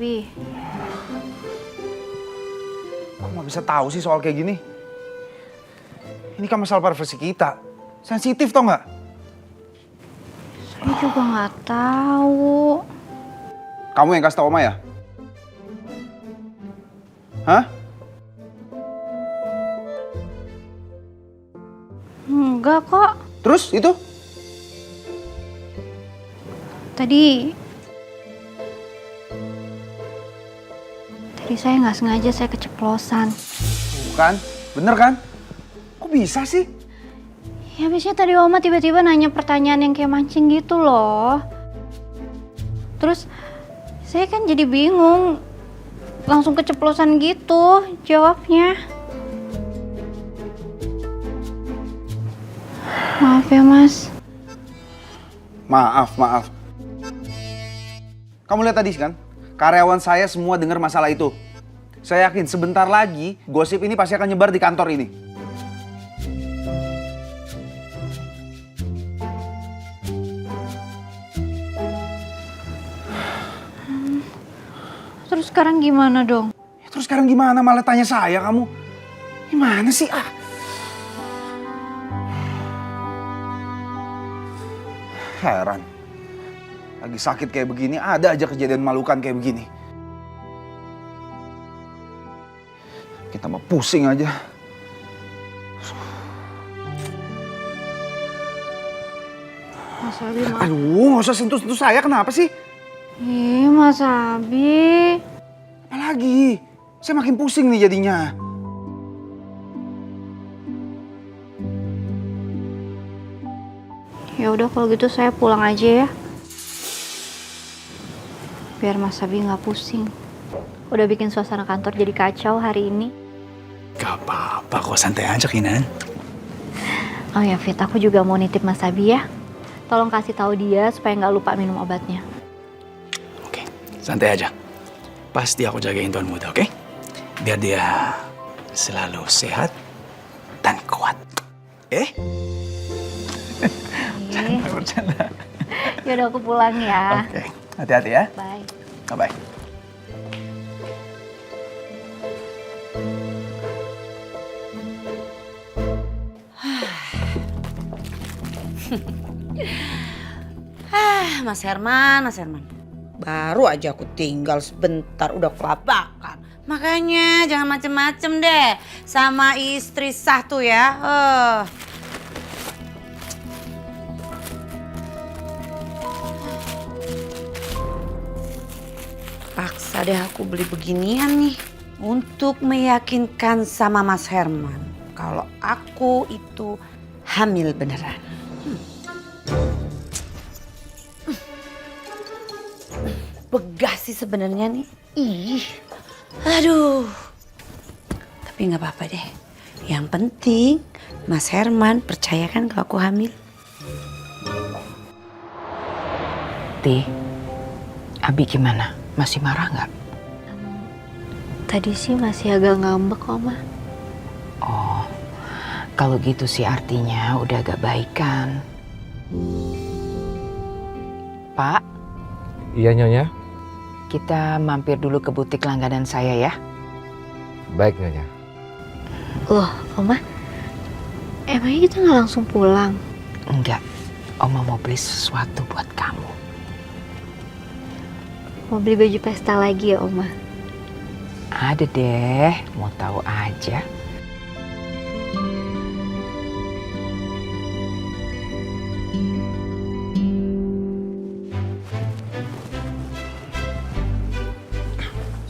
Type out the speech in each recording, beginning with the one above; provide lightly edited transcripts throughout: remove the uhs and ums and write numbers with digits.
Abi. Kok nggak bisa tahu sih soal kayak gini? Ini kan masalah privasi kita. Sensitif tau nggak? Saya juga nggak tahu. Kamu yang kasih tau Oma ya? Hah? Enggak kok. Terus itu? Tadi saya nggak sengaja, saya keceplosan. Bukan, bener kan? Kok bisa sih? Ya biasanya tadi Oma tiba-tiba nanya pertanyaan yang kayak mancing gitu loh. Terus saya kan jadi bingung, langsung keceplosan gitu jawabnya. Maaf ya Mas. Maaf. Kamu lihat tadi kan? Karyawan saya semua dengar masalah itu. Saya yakin sebentar lagi gosip ini pasti akan nyebar di kantor ini. Terus sekarang gimana dong? Terus sekarang gimana? Malah tanya saya kamu. Gimana sih? Heran. Lagi sakit kayak begini, ada aja kejadian memalukan kayak begini. Kita mah pusing aja. Mas Abi, maaf. Aduh, nggak usah sentuh-sentuh saya. Kenapa sih? Ih, Mas Abi. Apalagi? Saya makin pusing nih jadinya. Ya udah kalau gitu saya pulang aja ya. Biar Mas Abi nggak pusing. Udah bikin suasana kantor jadi kacau hari ini. Gak apa-apa kok, santai aja Kinan. Oh ya Fit, aku juga mau nitip Mas Abi ya. Tolong kasih tahu dia supaya nggak lupa minum obatnya. Oke, santai aja. Pasti aku jagain Tuan Muda, oke? Biar dia selalu sehat dan kuat. Bercanda. Yaudah aku pulang ya. Oke, hati-hati ya. Bye. Bye-bye. Mas Herman. Baru aja aku tinggal sebentar udah kelabakan. Makanya jangan macem-macem deh sama istri satu ya. Paksa deh aku beli beginian nih untuk meyakinkan sama Mas Herman kalau aku itu hamil beneran. Begah sih sebenarnya nih. Aduh. Tapi nggak apa-apa deh. Yang penting Mas Herman percayakan kalau aku hamil. Abi gimana? Masih marah nggak? Tadi sih masih agak ngambek Oma. Oh, kalau gitu sih artinya udah agak baikan. Pak? Iya Nyonya. Kita mampir dulu ke butik langganan saya ya. Baik Nyonya. Loh, Oma, emangnya kita nggak langsung pulang? Enggak, Oma mau beli sesuatu buat kamu. Mau beli baju pesta lagi ya, Oma? Ada deh, mau tahu aja.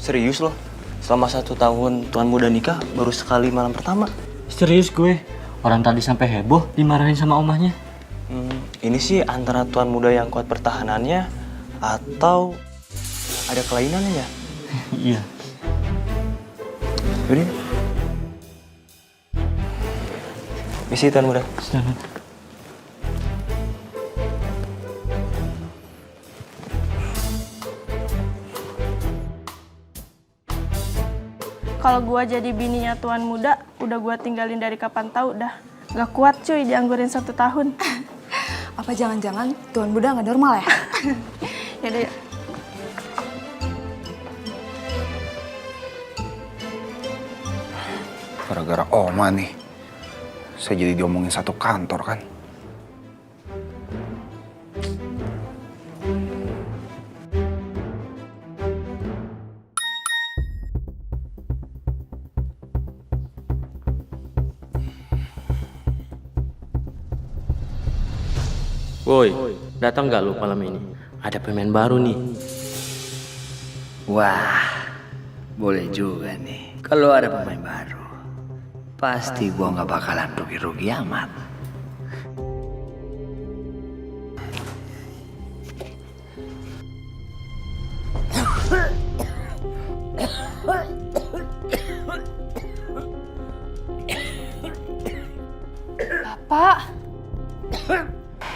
Serius loh? Selama 1 tahun Tuan Muda nikah baru sekali malam pertama. Serius gue, orang tadi sampai heboh dimarahin sama omahnya. Ini sih antara Tuan Muda yang kuat pertahanannya atau ada kelainannya ya? Iya. Yaudah. Misi Tuan Muda. Selamat. Kalau gua jadi bininya Tuan Muda, udah gua tinggalin dari kapan tahu dah. Gak kuat cuy dianggurin 1 tahun. Apa jangan-jangan Tuan Muda nggak normal ya? Jadi Gara-gara Oma nih, saya jadi diomongin satu kantor kan. Woi, datang nggak lu malam ini? Ada pemain baru nih. Wah, boleh juga nih. Kalau ada pemain baru, pasti gua nggak bakalan rugi-rugi amat. Bapak.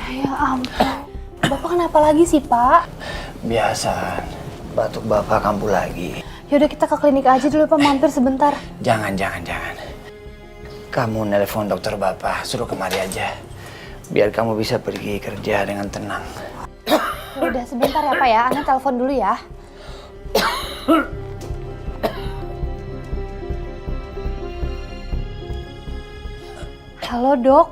Ya ampun. Bapak kenapa lagi sih, Pak? Biasa, batuk bapak kambuh lagi. Yaudah kita ke klinik aja dulu, Pak. Mampir sebentar. Jangan. Kamu nelpon dokter bapak, suruh kemari aja. Biar kamu bisa pergi kerja dengan tenang. Udah sebentar ya, Pak ya. Ana telepon dulu ya. Halo, Dok.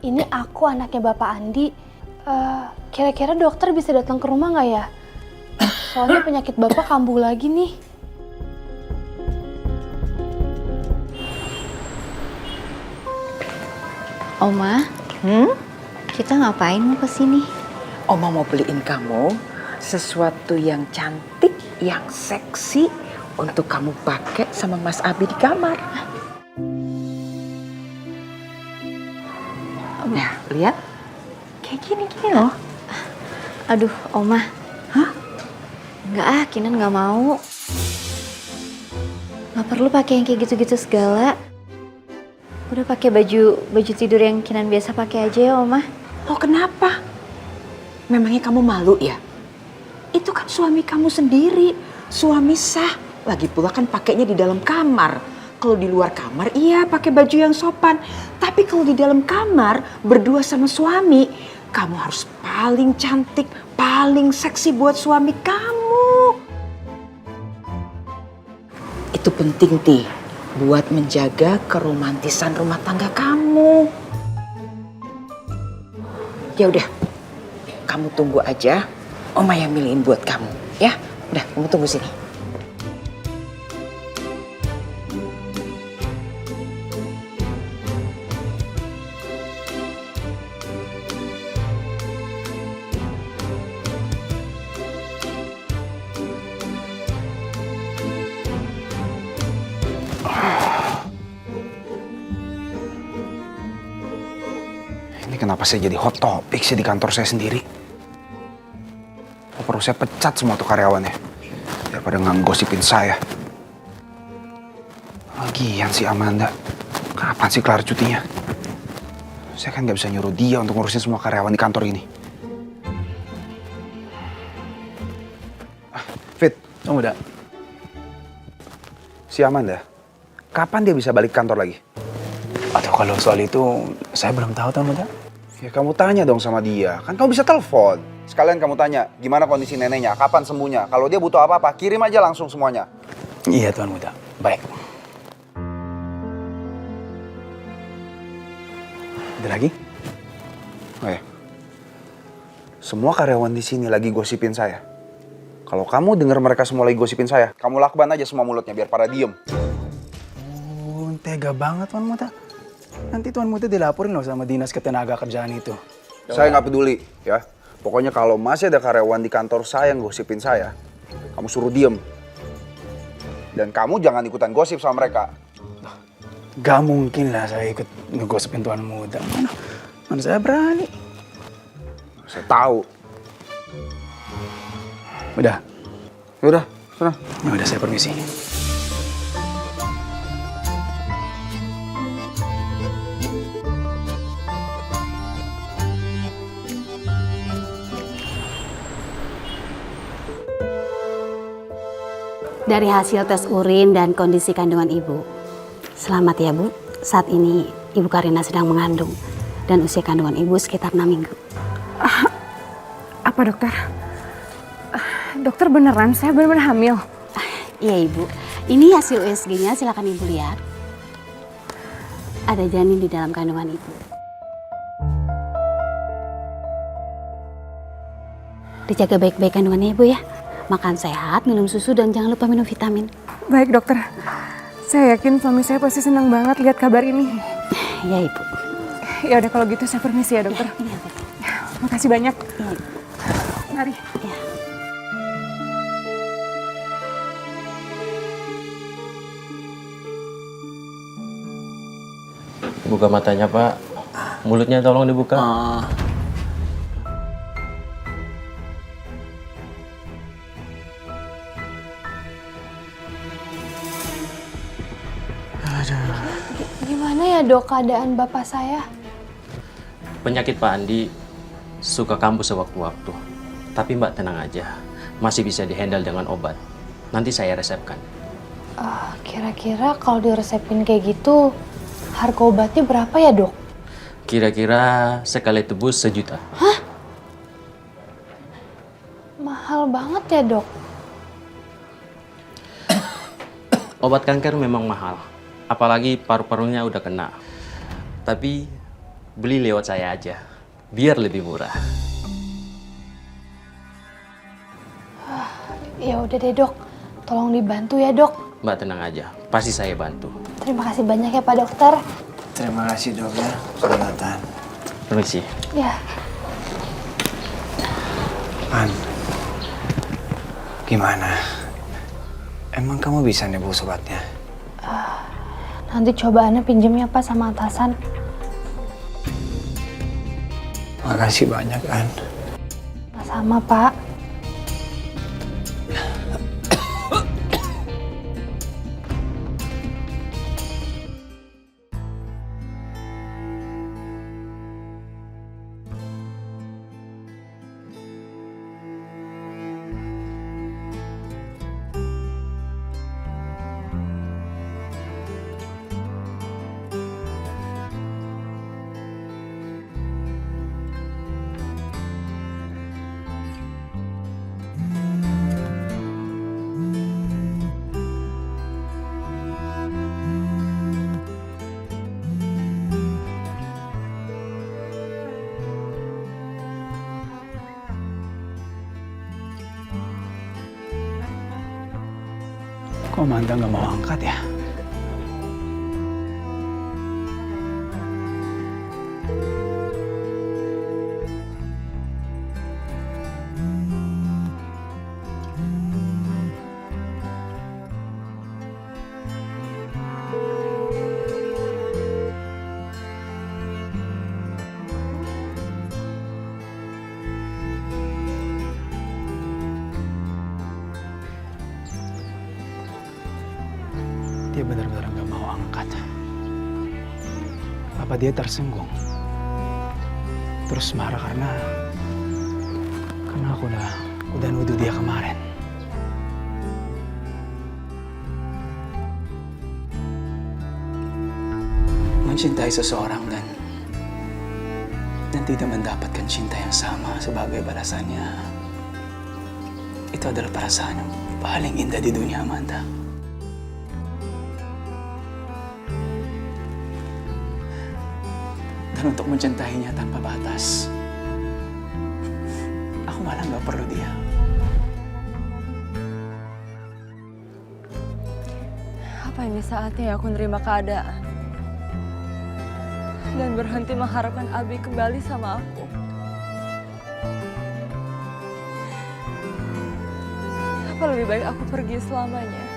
Ini aku anaknya Bapak Andi. Kira-kira dokter bisa datang ke rumah nggak ya? Soalnya penyakit Bapak kambuh lagi nih. Oma, kita ngapain mau kesini? Oma mau beliin kamu sesuatu yang cantik, yang seksi untuk kamu pakai sama Mas Abi di kamar. Nah, lihat. Kayak gini loh. Aduh, Oma. Hah? Nggak ah, Kinan nggak mau. Nggak perlu pakai yang kayak gitu-gitu segala. Udah pakai baju tidur yang Kinan biasa pakai aja ya, Oma. Oh, kenapa? Memangnya kamu malu ya? Itu kan suami kamu sendiri, suami sah. Lagi pula kan pakainya di dalam kamar. Kalau di luar kamar iya pakai baju yang sopan. Tapi kalau di dalam kamar berdua sama suami, kamu harus paling cantik, paling seksi buat suami kamu. Itu penting, Ti, buat menjaga keromantisan rumah tangga kamu. Ya udah, kamu tunggu aja. Oma yang milihin buat kamu, ya. Udah, kamu tunggu sini. Ini kenapa saya jadi hot topic sih di kantor saya sendiri? Perlu saya pecat semua tuh karyawannya. Daripada nggosipin saya. Lagian si Amanda, kapan sih kelar cutinya? Saya kan nggak bisa nyuruh dia untuk ngurusin semua karyawan di kantor ini. Fit, Tunggu, Dak. si Amanda, kapan dia bisa balik kantor lagi? Atau kalau soal itu, saya belum tahu, Tuan Muda. Ya kamu tanya dong sama dia, kan kamu bisa telepon. Sekalian kamu tanya, gimana kondisi neneknya, kapan sembuhnya. Kalau dia butuh apa-apa, kirim aja langsung semuanya. Iya, Tuan Muda. Baik. Ada lagi? Oh ya. Semua karyawan di sini lagi gosipin saya. Kalau kamu dengar mereka semua lagi gosipin saya, kamu lakban aja semua mulutnya biar pada diem. Oh, tega banget, Tuan Muda. Nanti Tuan Muda dilaporin loh sama Dinas Ketenaga Kerjaan itu. Saya nggak peduli, ya. Pokoknya kalau masih ada karyawan di kantor saya yang gosipin saya, kamu suruh diem. Dan kamu jangan ikutan gosip sama mereka. Gak mungkin lah saya ikut ngegosipin Tuan Muda. Mana saya berani. Saya tahu. Udah. Yaudah, sana. Ya udah, saya permisi. Dari hasil tes urin dan kondisi kandungan ibu, selamat ya Bu, saat ini Ibu Karina sedang mengandung dan usia kandungan ibu sekitar 6 minggu. Apa dokter? Dokter beneran, saya benar-benar hamil. Iya Ibu, ini hasil USG-nya silakan Ibu lihat. ada janin di dalam kandungan ibu. Dijaga baik-baik kandungannya ibu ya. Makan sehat, minum susu, dan jangan lupa minum vitamin. Baik dokter, saya yakin suami saya pasti senang banget lihat kabar ini. Ya ibu. Ya udah kalau gitu saya permisi ya dokter. Ini apa? Makasih banyak. Ya, ibu. Mari. Ya. Buka matanya, Pak. Mulutnya tolong dibuka. Gimana ya dok keadaan bapak saya? Penyakit Pak Andi suka kambuh sewaktu-waktu. Tapi Mbak tenang aja, masih bisa dihandle dengan obat. Nanti saya resepkan. Kira-kira kalau diresepin kayak gitu, harga obatnya berapa ya dok? Kira-kira sekali tebus 1 juta. Hah? Mahal banget ya dok? Obat kanker memang mahal. Apalagi paru-parunya udah kena. Tapi beli lewat saya aja, biar lebih murah. Ya udah deh dok, tolong dibantu ya dok. Mbak tenang aja, pasti saya bantu. Terima kasih banyak ya Pak Dokter. Terima kasih dok ya, kelihatan. Permisi. Ya. An, gimana? Emang kamu bisa nebus obatnya? Nanti coba Ana pinjem ya Pak sama atasan. Makasih banyak An. Sama Pak. Kok Manda nggak mau angkat ya? Dia benar-benar nggak mau angkat. Apa dia tersinggung? Terus marah karena aku udah nuduh dia kemarin. Mencintai seseorang dan tidak mendapatkan cinta yang sama sebagai balasannya, itu adalah perasaan yang paling indah di dunia, Amanda. Dan untuk mencintainya tanpa batas, aku malah nggak perlu dia. Apa ini saatnya aku nerima keadaan dan berhenti mengharapkan Abi kembali sama aku? Apa lebih baik aku pergi selamanya?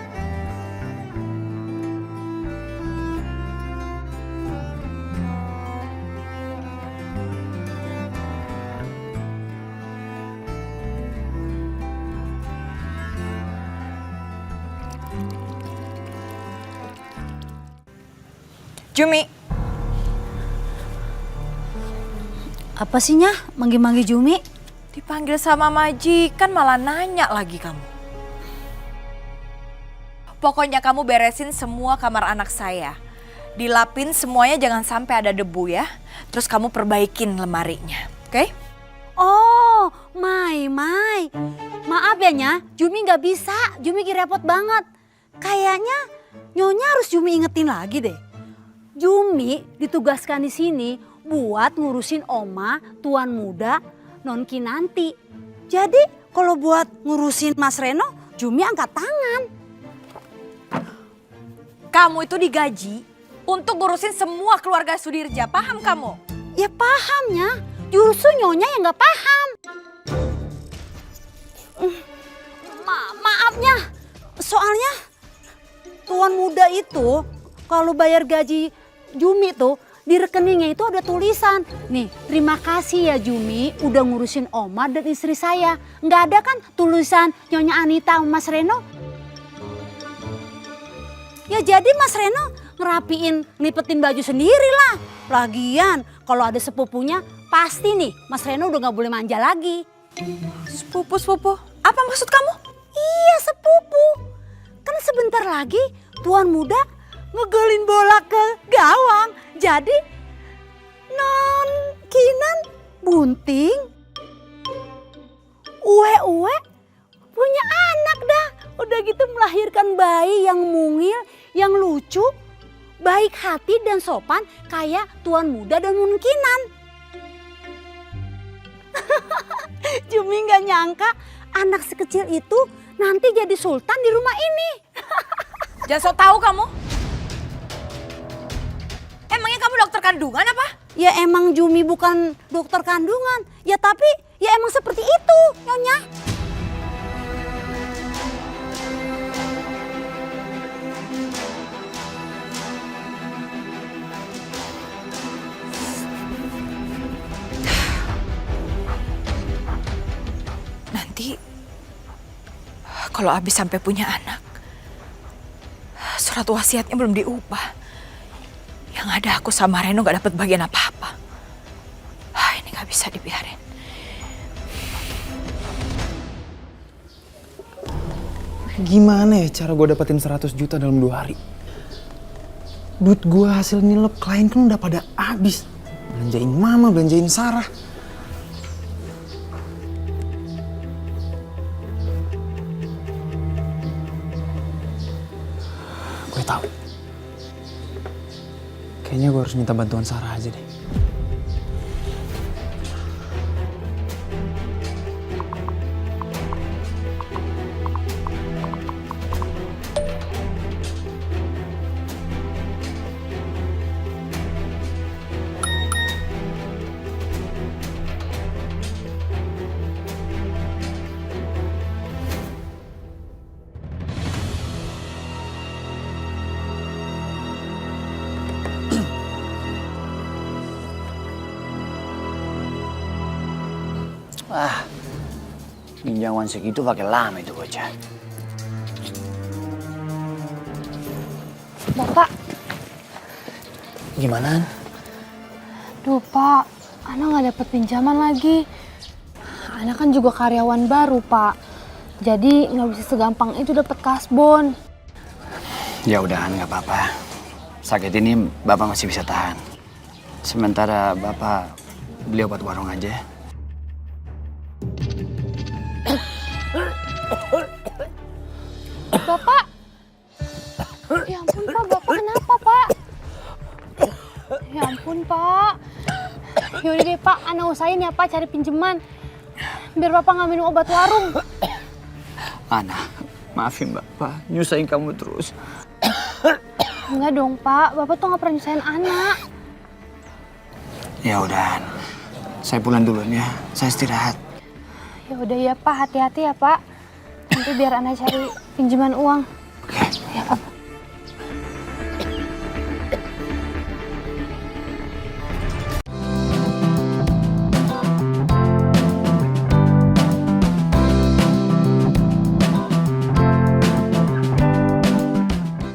Jumi. Apa sih Nyah? Manggil-manggil Jumi? Dipanggil sama majikan malah nanya lagi kamu. Pokoknya kamu beresin semua kamar anak saya. Dilapin semuanya jangan sampai ada debu ya. Terus kamu perbaikin lemarinya, oke? Oh, Mai. Maaf ya Nyah, Jumi nggak bisa. Jumi repot banget. Kayaknya Nyonya harus Jumi ingetin lagi deh. Jumi ditugaskan di sini buat ngurusin Oma, Tuan Muda, Non Kinanti. Jadi kalau buat ngurusin Mas Reno, Jumi angkat tangan. Kamu itu digaji untuk ngurusin semua keluarga Sudirja, paham kamu? Ya pahamnya, justru Nyonya yang nggak paham. Maafnya, soalnya Tuan Muda itu kalau bayar gaji Jumi tuh di rekeningnya itu ada tulisan. Nih, terima kasih ya Jumi udah ngurusin Oma dan istri saya. Nggak ada kan tulisan Nyonya Anita sama Mas Reno? Ya jadi Mas Reno ngerapiin, ngelipetin baju sendiri lah. Lagian kalau ada sepupunya pasti nih Mas Reno udah nggak boleh manja lagi. Sepupu? Apa maksud kamu? Iya sepupu. Kan sebentar lagi Tuan Muda ngegolin bola ke gawang. Jadi Non Kinan bunting. Uwe punya anak dah. Udah gitu melahirkan bayi yang mungil, yang lucu, baik hati dan sopan kayak Tuan Muda dan Non Kinan. Jumi gak nyangka anak sekecil itu nanti jadi sultan di rumah ini. Jangan sok tahu kamu. Emangnya kamu dokter kandungan apa? Ya emang Jumi bukan dokter kandungan. Ya tapi ya emang seperti itu Nyonya. Nanti kalau Abi sampai punya anak, surat wasiatnya belum diubah. Yang ada aku sama Reno gak dapat bagian apa-apa. Ini gak bisa dibiarin. Gimana ya cara gue dapetin 100 juta dalam 2 hari? Duit gue hasil nilep klien kan udah pada habis. Belanjain mama, belanjain Sarah. Gue tahu. Kayaknya gue harus minta bantuan Sarah aja deh. Wah, pinjaman segitu pakai lama itu bocah. Bapak. Gimana? Duh Pak, Ana nggak dapet pinjaman lagi. Ana kan juga karyawan baru Pak. Jadi nggak bisa segampang itu dapet kasbon. Ya udahan nggak apa-apa. Sakit ini Bapak masih bisa tahan. Sementara Bapak beli obat warung aja. Bapak, ya ampun Pak, Bapak kenapa Pak? Ya ampun Pak. Yaudah deh Pak, Ana usahain ya Pak cari pinjaman. Biar Bapak nggak minum obat warung. Ana, maafin Bapak, nyusahin kamu terus. Enggak dong Pak, Bapak tuh nggak pernah nyusahin Ana. Ya udahan, saya pulang dulu ya, saya istirahat. Ya udah ya Pak, hati-hati ya Pak. Nanti biar Ana cari pinjaman uang. Oke. Ya Pak.